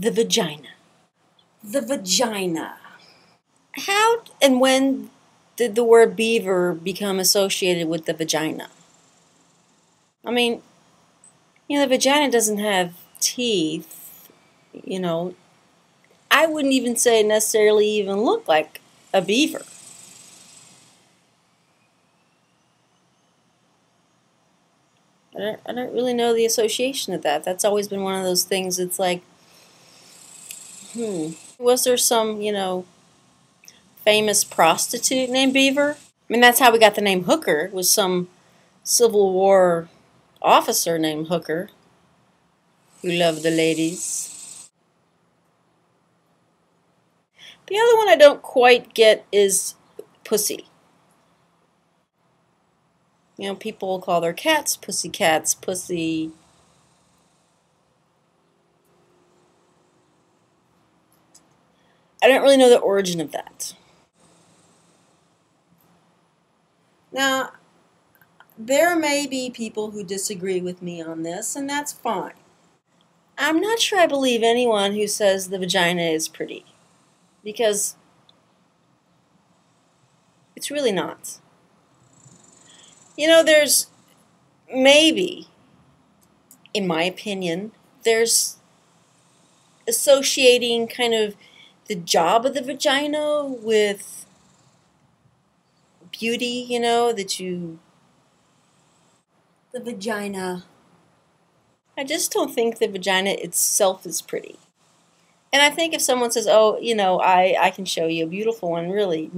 The vagina. The vagina. How and when did the word beaver become associated with the vagina? I mean, the vagina doesn't have teeth, I wouldn't even say necessarily even look like a beaver. I don't really know the association of that. That's always been one of those things. It's like, was there some, famous prostitute named Beaver? I mean, that's how we got the name Hooker, was some Civil War officer named Hooker who loved the ladies. The other one I don't quite get is pussy. People call their cats pussycats, pussy. I don't really know the origin of that. Now, there may be people who disagree with me on this, and that's fine. I'm not sure I believe anyone who says the vagina is pretty, because it's really not. There's maybe, in my opinion, there's associating kind of the job of the vagina with beauty, the vagina. I just don't think the vagina itself is pretty. And I think if someone says, oh, I can show you a beautiful one, really,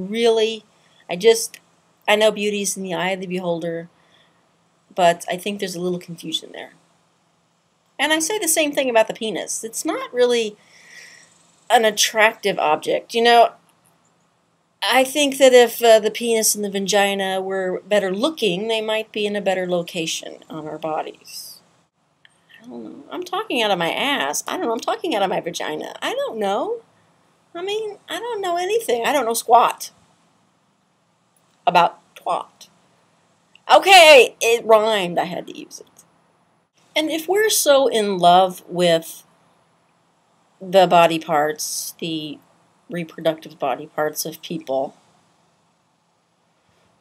I know beauty's in the eye of the beholder, but I think there's a little confusion there. And I say the same thing about the penis. It's not really an attractive object. I think that if the penis and the vagina were better looking, they might be in a better location on our bodies. I don't know. I'm talking out of my ass. I don't know. I'm talking out of my vagina. I don't know. I mean, I don't know anything. I don't know squat about twat. Okay, it rhymed. I had to use it. And if we're so in love with the body parts, the reproductive body parts of people,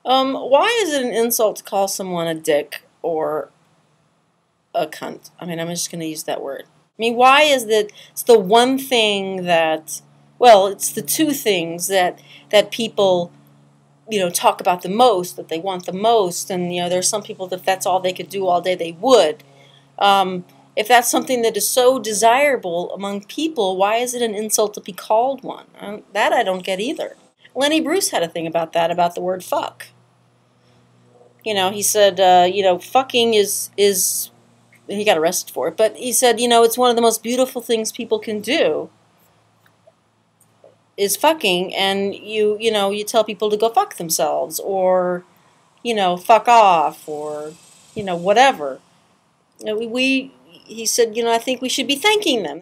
why is it an insult to call someone a dick or a cunt? I mean, I'm just going to use that word. I mean, why is that? It's the one thing that, well, it's the two things that people, talk about the most, that they want the most, and, there's some people that if that's all they could do all day, they would. If that's something that is so desirable among people, why is it an insult to be called one? That I don't get either. Lenny Bruce had a thing about that, about the word fuck. He said, fucking is, he got arrested for it, but he said, it's one of the most beautiful things people can do is fucking, and you tell people to go fuck themselves, or, fuck off, or, whatever. He said, I think we should be thanking them.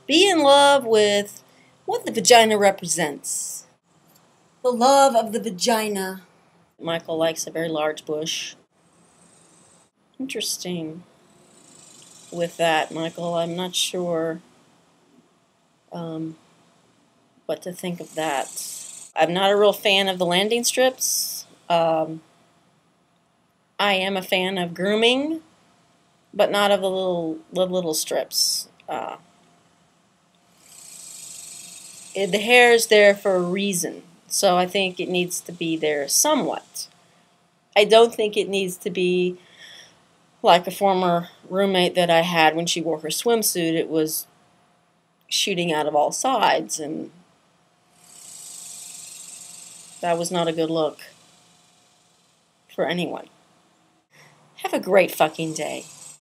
Be in love with what the vagina represents. The love of the vagina. Michael likes a very large bush. Interesting with that, Michael. I'm not sure what to think of that. I'm not a real fan of the landing strips. I am a fan of grooming, but not of the little strips. The hair is there for a reason, so I think it needs to be there somewhat. I don't think it needs to be like a former roommate that I had when she wore her swimsuit. It was shooting out of all sides, and that was not a good look for anyone. Have a great fucking day.